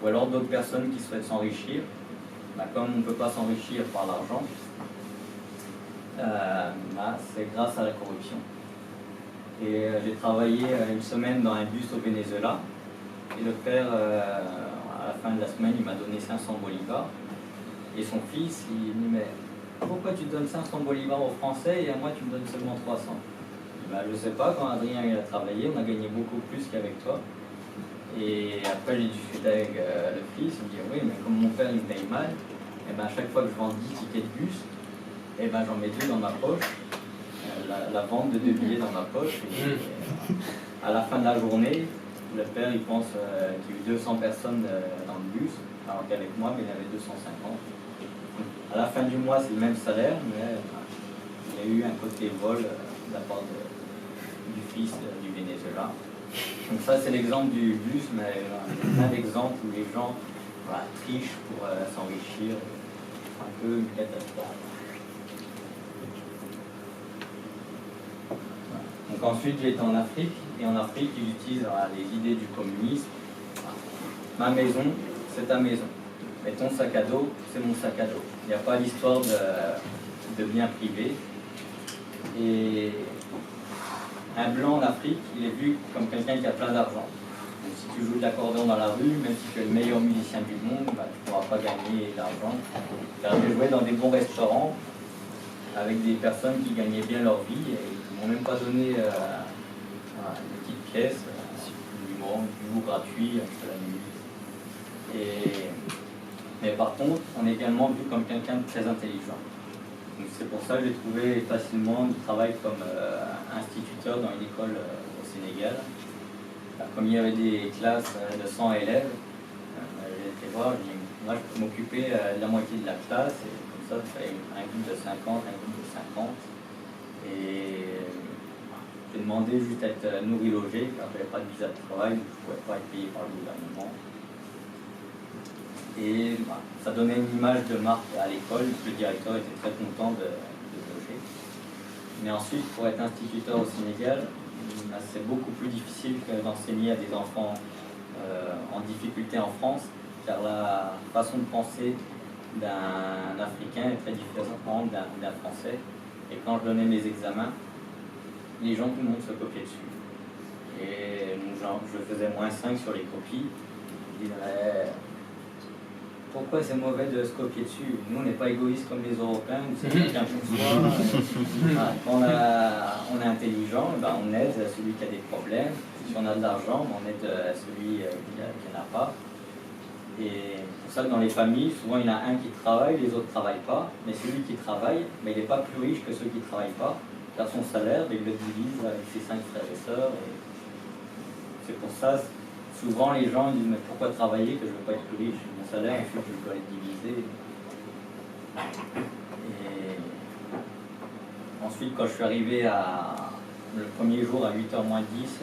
Ou alors d'autres personnes qui souhaitent s'enrichir. Comme on ne peut pas s'enrichir par l'argent, c'est grâce à la corruption. Et j'ai travaillé une semaine dans un bus au Venezuela. Et le père, à la fin de la semaine, il m'a donné 500 bolivars. Et son fils, il me dit, mais pourquoi tu donnes 500 bolivars aux Français et à moi tu me donnes seulement 300? Je ne sais pas, quand Adrien il a travaillé, on a gagné beaucoup plus qu'avec toi. Et après j'ai discuté avec le fils, il me dit, oui, mais comme mon père il me paye mal, et à chaque fois que je vends 10 tickets de bus, j'en mets 2 dans ma poche, la vente de 2 billets dans ma poche. Et à la fin de la journée, le père il pense qu'il y a eu 200 personnes dans le bus, alors qu'avec moi, il y en avait 250. À la fin du mois, c'est le même salaire, mais il y a eu un côté vol de la part du fils du Venezuela. Donc ça, c'est l'exemple du bus, mais il y a plein d'exemples où les gens trichent pour s'enrichir. Un peu une catastrophe. Donc ensuite, j'ai été en Afrique, et en Afrique, ils utilisent les idées du communisme. Ma maison, c'est ta maison. Mais ton sac à dos, c'est mon sac à dos. Il n'y a pas l'histoire de biens privés. Et un blanc en Afrique, il est vu comme quelqu'un qui a plein d'argent. Donc si tu joues de l'accordéon dans la rue, même si tu es le meilleur musicien du monde, tu ne pourras pas gagner d'argent. J'ai joué dans des bons restaurants avec des personnes qui gagnaient bien leur vie et qui ne m'ont même pas donné une petite pièce, du jour gratuit, entre la nuit. Mais par contre, on est également vu comme quelqu'un de très intelligent. C'est pour ça que j'ai trouvé facilement du travail comme instituteur dans une école au Sénégal. Comme il y avait des classes de 100 élèves, j'ai été voir, moi je peux m'occuper de la moitié de la classe, et comme ça, je fais un groupe de 50, un groupe de 50. Et j'ai demandé juste à être nourri, logé, car je n'avais pas de visa de travail, donc je ne pouvais pas être payé par le gouvernement. Et ça donnait une image de marque à l'école, le directeur était très content de loger. Mais ensuite, pour être instituteur au Sénégal, c'est beaucoup plus difficile que d'enseigner à des enfants en difficulté en France, car la façon de penser d'un Africain est très différente d'un Français. Et quand je donnais mes examens, les gens, tout le monde se copiait dessus. Et donc, je faisais -5 sur les copies. Je disais, pourquoi c'est mauvais de se copier dessus? Nous, on n'est pas égoïstes comme les Européens, c'est chacun pour soi. Quand on est intelligent, on aide celui qui a des problèmes. Si on a de l'argent, on aide celui qui n'en a pas. Et c'est pour ça que dans les familles, souvent il y en a un qui travaille, les autres ne travaillent pas. Mais celui qui travaille, il n'est pas plus riche que ceux qui ne travaillent pas. Car son salaire, il le divise avec ses 5 frères et sœurs. Et c'est pour ça, souvent les gens disent, mais pourquoi travailler que je ne veux pas être plus riche? Mon salaire, ensuite, je dois être divisé. Et ensuite, quand je suis arrivé le premier jour à 8h moins 10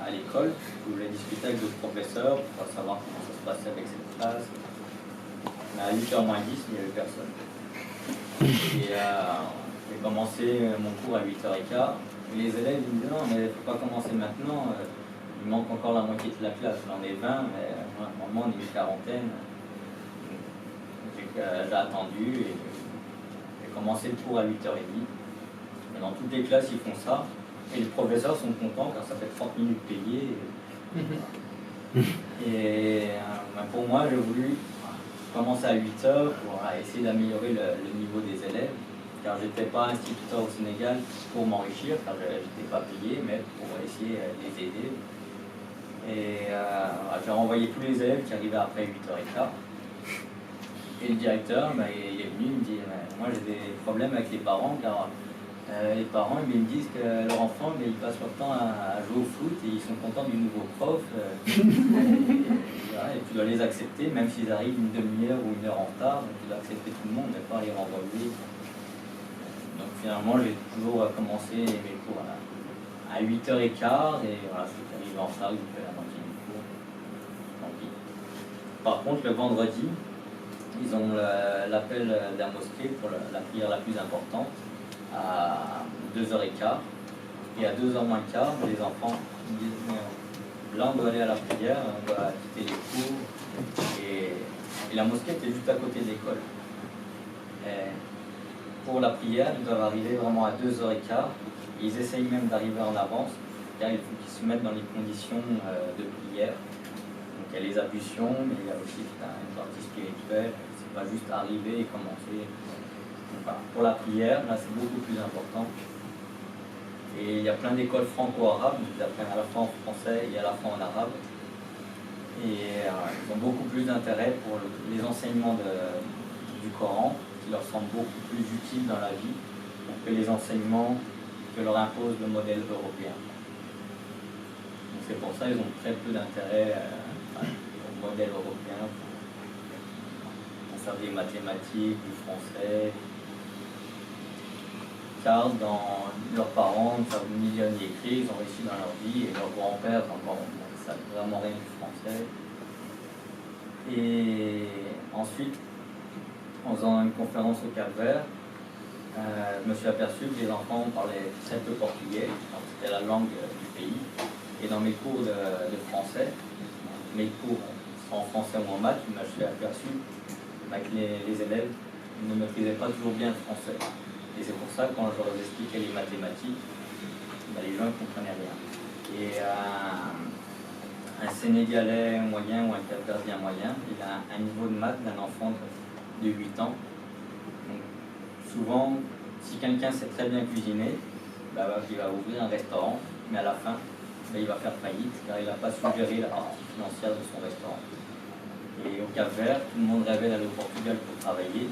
à l'école, je voulais discuter avec d'autres professeurs pour savoir comment ça se passait avec cette classe. Mais à 8h moins 10, il n'y avait personne. Et j'ai commencé mon cours à 8h15. Et les élèves ils me disaient, non, mais il ne faut pas commencer maintenant. Il manque encore la moitié de la classe. J'en ai 20, mais normalement on est une quarantaine. J'ai attendu et j'ai commencé le cours à 8h30. Et dans toutes les classes, ils font ça. Et les professeurs sont contents car ça fait 30 minutes payées. Et pour moi, j'ai voulu commencer à 8h pour essayer d'améliorer le niveau des élèves. Car je n'étais pas instituteur au Sénégal pour m'enrichir, car je n'étais pas payé, mais pour essayer de les aider. Et j'ai renvoyé tous les élèves qui arrivaient après 8h15. Et le directeur, il est venu, il me dit, moi j'ai des problèmes avec les parents, car les parents ils me disent que leur enfant ils passent leur temps à jouer au foot et ils sont contents du nouveau prof. Et tu dois les accepter, même s'ils arrivent une demi-heure ou une heure en retard, tu dois accepter tout le monde, mais pas les renvoyer. Donc finalement, j'ai toujours commencé mes cours à 8h15 et voilà, je suis arrivé en retard, j'ai fait la moitié du cours. Tant pis. Par contre, le vendredi, ils ont l'appel de la mosquée pour la prière la plus importante à 2h15. Et à 2h moins le quart, les enfants disent là on doit aller à la prière, on doit quitter les cours. la mosquée était juste à côté de l'école. Pour la prière, ils doivent arriver vraiment à 2h15. Ils essayent même d'arriver en avance, car il faut qu'ils se mettent dans les conditions de prière. Donc il y a les ablutions, mais il y a aussi une partie spirituelle. C'est pas juste arriver et commencer. Donc, voilà. Pour la prière, là c'est beaucoup plus important. Et il y a plein d'écoles franco-arabes, ils apprennent à la fois en français et à la fois en arabe. Et ils ont beaucoup plus d'intérêt pour les enseignements du Coran, qui leur semblent beaucoup plus utiles dans la vie que les enseignements que leur impose le modèle européen. Donc c'est pour ça qu'ils ont très peu d'intérêt au modèle européen, pour faire des mathématiques, du français, car dans leurs parents, ça millionnaires écrits, ils ont réussi dans leur vie, et leur grand-père, encore, ça n'a vraiment rien du français. Et ensuite, en faisant une conférence au Cap-Vert, je me suis aperçu que les enfants parlaient très peu portugais, c'était la langue du pays. Et dans mes cours de français, mes cours en français ou en maths, je me suis aperçu que les élèves ne maîtrisaient pas toujours bien le français. Et c'est pour ça que quand je leur expliquais les mathématiques, les gens ne comprenaient rien. Et un Sénégalais moyen ou un Cap-Verdien moyen, il a un niveau de maths d'un enfant de 8 ans. Donc, souvent, si quelqu'un sait très bien cuisiner, il va ouvrir un restaurant, mais à la fin, il va faire faillite car il n'a pas su gérer la partie financière de son restaurant. Et au Cap-Vert, tout le monde rêvait d'aller au Portugal pour travailler.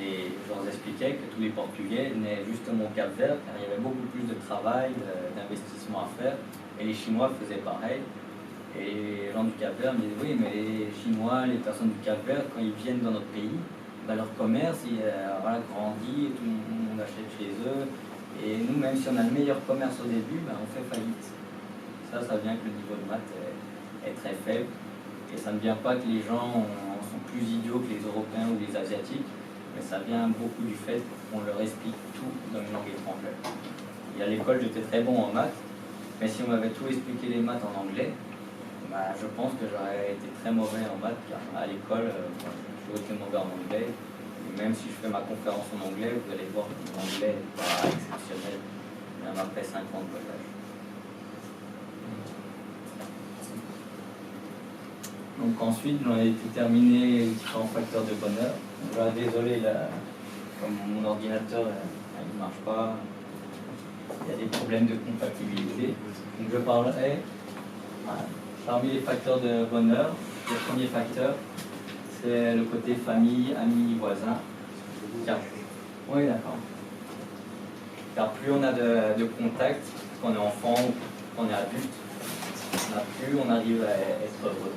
Et je leur expliquais que tous les Portugais venaient justement au Cap-Vert car il y avait beaucoup plus de travail, d'investissement à faire. Et les Chinois faisaient pareil. Et les gens du Cap-Vert me disaient oui, mais les Chinois, les personnes du Cap-Vert, quand ils viennent dans notre pays, leur commerce il grandit, et tout le monde achète chez eux. Et nous, même si on a le meilleur commerce au début, on fait faillite. Ça vient que le niveau de maths est très faible. Et ça ne vient pas que les gens sont plus idiots que les Européens ou les Asiatiques, mais ça vient beaucoup du fait qu'on leur explique tout dans une langue étrangère. Et à l'école, j'étais très bon en maths, mais si on m'avait tout expliqué les maths en anglais, je pense que j'aurais été très mauvais en maths, car à l'école, j'ai été mauvais en anglais. Et même si je fais ma conférence en anglais, vous allez voir que mon anglais n'est pas exceptionnel, même après 5 ans de collège. Donc ensuite, on a été terminé les différents facteurs de bonheur. Désolé, comme mon ordinateur il ne marche pas, il y a des problèmes de compatibilité. Donc je parlerai parmi les facteurs de bonheur. Le premier facteur, c'est le côté famille, amis, voisins. Oui, d'accord. Car plus on a de contacts, quand on est enfant ou quand on est adulte, plus on arrive à être heureux.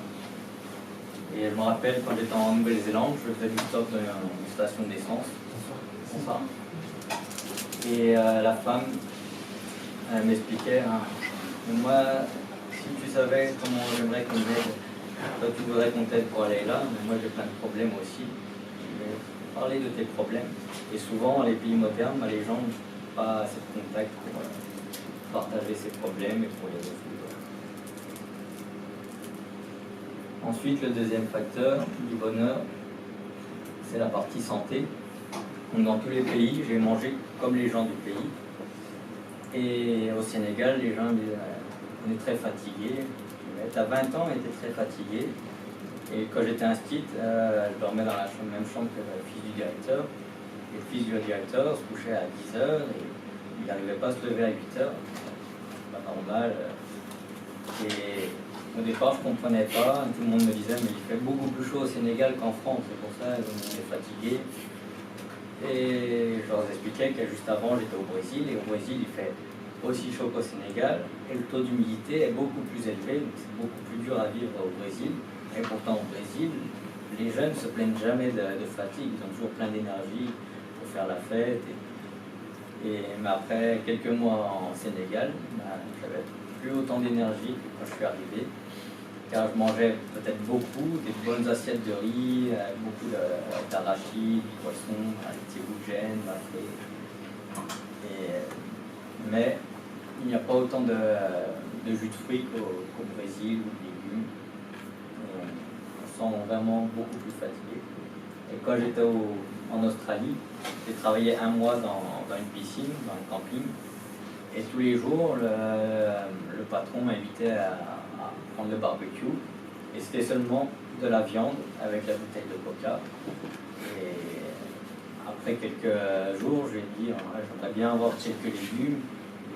Et je me rappelle quand j'étais en Nouvelle-Zélande, je faisais du stop dans une station d'essence. Bonsoir. Et la femme, elle m'expliquait, moi, si tu savais comment j'aimerais qu'on m'aide, toi tu voudrais qu'on t'aide pour aller là, mais moi j'ai plein de problèmes aussi. Je vais parler de tes problèmes. Et souvent, dans les pays modernes, les gens n'ont pas assez de contact pour partager ses problèmes et pour les résoudre. Ensuite, le deuxième facteur du bonheur, c'est la partie santé. Donc, dans tous les pays, j'ai mangé comme les gens du pays. Et au Sénégal, les gens disent on est très fatigué. À 20 ans, on était très fatigué. Et quand j'étais inscrite, je dormais dans la même chambre que le fils du directeur. Et le fils du directeur se couchait à 10h et il n'arrivait pas à se lever à 8h. C'est pas normal. Et au départ, je ne comprenais pas. Tout le monde me disait mais il fait beaucoup plus chaud au Sénégal qu'en France. C'est pour ça qu'on est fatigué. Et je leur expliquais que juste avant, j'étais au Brésil. Et au Brésil, il fait aussi chaud qu'au Sénégal. Et le taux d'humidité est beaucoup plus élevé. Donc c'est beaucoup plus dur à vivre au Brésil. Et pourtant, au Brésil, les jeunes ne se plaignent jamais de fatigue. Ils ont toujours plein d'énergie pour faire la fête. Mais après quelques mois en Sénégal, j'avais plus autant d'énergie que quand je suis arrivé. Car je mangeais peut-être beaucoup, des bonnes assiettes de riz, beaucoup d'arachide, du poisson, des petits bouts de gêne, mais il n'y a pas autant de jus de fruits qu'au Brésil ou de légumes. sens vraiment beaucoup plus fatigué. Et quand j'étais en Australie, j'ai travaillé un mois dans une piscine, dans un camping. Et tous les jours, le patron m'invitait à prendre le barbecue. Et c'était seulement de la viande avec la bouteille de coca. Et après quelques jours, je lui ai dit, ah, j'aimerais bien avoir quelques légumes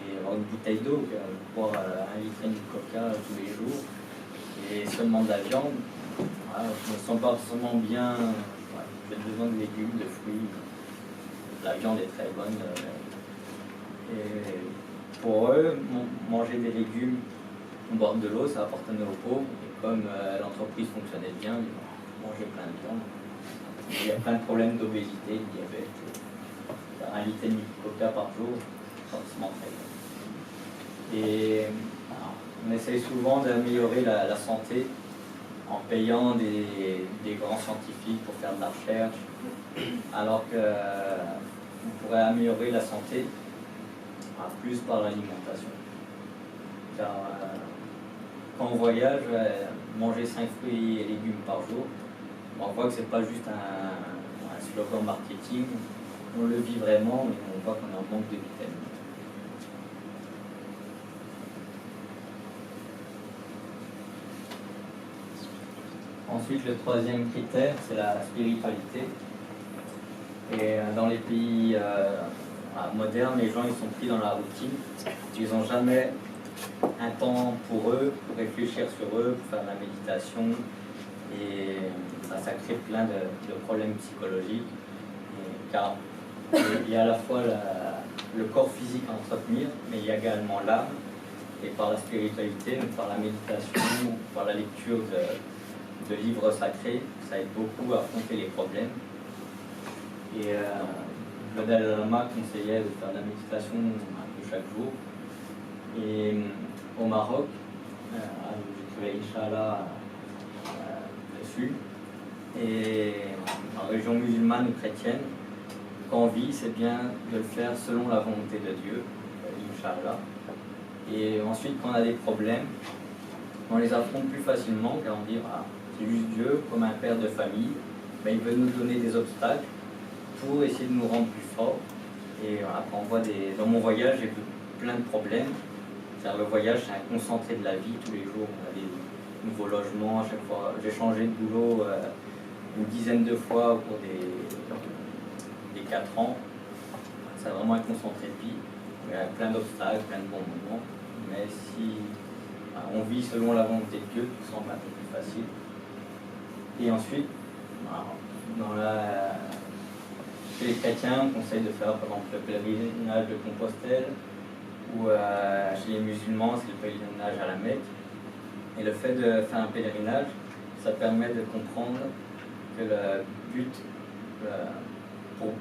et avoir une bouteille d'eau, boire 1,5 litre de coca tous les jours. Et seulement de la viande, voilà, je me sens pas forcément bien. Ouais, j'ai besoin de légumes, de fruits. La viande est très bonne. Et pour eux, manger des légumes, boire de l'eau, ça appartenait aux pauvres. Et comme l'entreprise fonctionnait bien, ils mangeaient plein de viande. Il y a plein de problèmes d'obésité, de diabète. 1,5 litre de coca par jour, forcément très bien. Et alors, on essaye souvent d'améliorer la santé en payant des grands scientifiques pour faire de la recherche, alors qu'on pourrait améliorer la santé plus par l'alimentation. Car quand on voyage, manger 5 fruits et légumes par jour, on voit que ce n'est pas juste un slogan marketing, on le vit vraiment, mais on voit qu'on est en manque de vitamines. Ensuite, le troisième critère, c'est la spiritualité. Et dans les pays modernes, les gens ils sont pris dans la routine. Ils n'ont jamais un temps pour eux, pour réfléchir sur eux, pour faire de la méditation. Et ça crée plein de problèmes psychologiques. Car il y a à la fois le corps physique à entretenir, mais il y a également l'âme. Et par la spiritualité, par la méditation, par la lecture de livres sacrés, ça aide beaucoup à affronter les problèmes. Et le Dalai Lama conseillait de faire de la méditation un peu chaque jour. Et au Maroc, j'écrivais Inch'Allah dessus. Et en région musulmane ou chrétienne, quand on vit, c'est bien de le faire selon la volonté de Dieu, Inch'Allah. Et ensuite, quand on a des problèmes, on les affronte plus facilement, car on dit c'est juste Dieu, comme un père de famille, mais il veut nous donner des obstacles pour essayer de nous rendre plus forts. Et après, on voit dans mon voyage, j'ai vu plein de problèmes. C'est-à-dire, le voyage, c'est un concentré de la vie. Tous les jours, on a des nouveaux logements. À chaque fois, j'ai changé de boulot une dizaine de fois au cours des 4 ans. C'est vraiment un concentré de vie. Il y a plein d'obstacles, plein de bons moments. Mais si on vit selon la volonté de Dieu, tout semble un peu plus facile. Et ensuite, chez les chrétiens, on conseille de faire par exemple le pèlerinage de Compostelle, ou chez les musulmans, c'est le pèlerinage à la Mecque. Et le fait de faire un pèlerinage, ça permet de comprendre que le but pour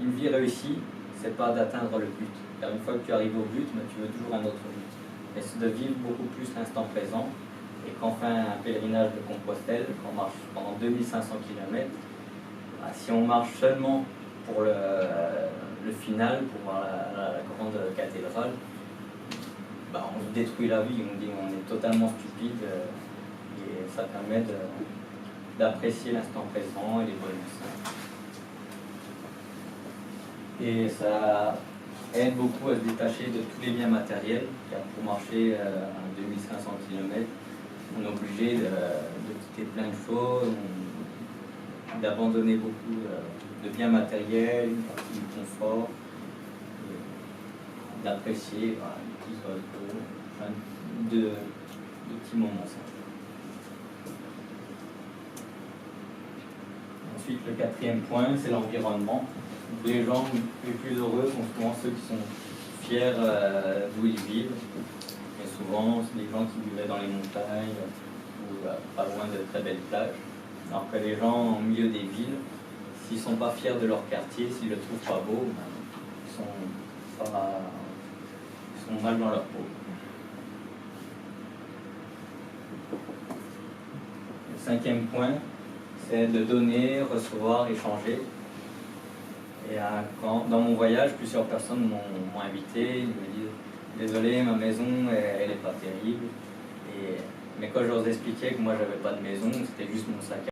une vie réussie, c'est pas d'atteindre le but. Car une fois que tu arrives au but, tu veux toujours un autre but. Et c'est de vivre beaucoup plus l'instant présent. Et quand on fait un pèlerinage de Compostelle, quand on marche pendant 2500 km, si on marche seulement pour le final, pour voir la grande cathédrale, on se détruit la vie, on dit on est totalement stupide, et ça permet d'apprécier l'instant présent et les bonus. Et ça aide beaucoup à se détacher de tous les biens matériels, car pour marcher à 2500 km, on est obligé de quitter plein de choses, d'abandonner beaucoup de biens matériels, une partie du confort, d'apprécier des petits oiseaux, de petits moments simples. Ensuite, le quatrième point, c'est l'environnement. Les gens les plus heureux sont souvent ceux qui sont fiers d'où ils vivent. Et souvent, c'est des gens qui vivaient dans les montagnes ou pas loin de très belles plages. Alors que les gens au milieu des villes, s'ils ne sont pas fiers de leur quartier, s'ils ne le trouvent pas beau, ils sont mal dans leur peau. Le cinquième point, c'est de donner, recevoir, échanger. Et dans mon voyage, plusieurs personnes m'ont invité, ils me disent « Désolé, ma maison, elle n'est pas terrible. » Mais quand je leur expliquais que moi, j'avais pas de maison, c'était juste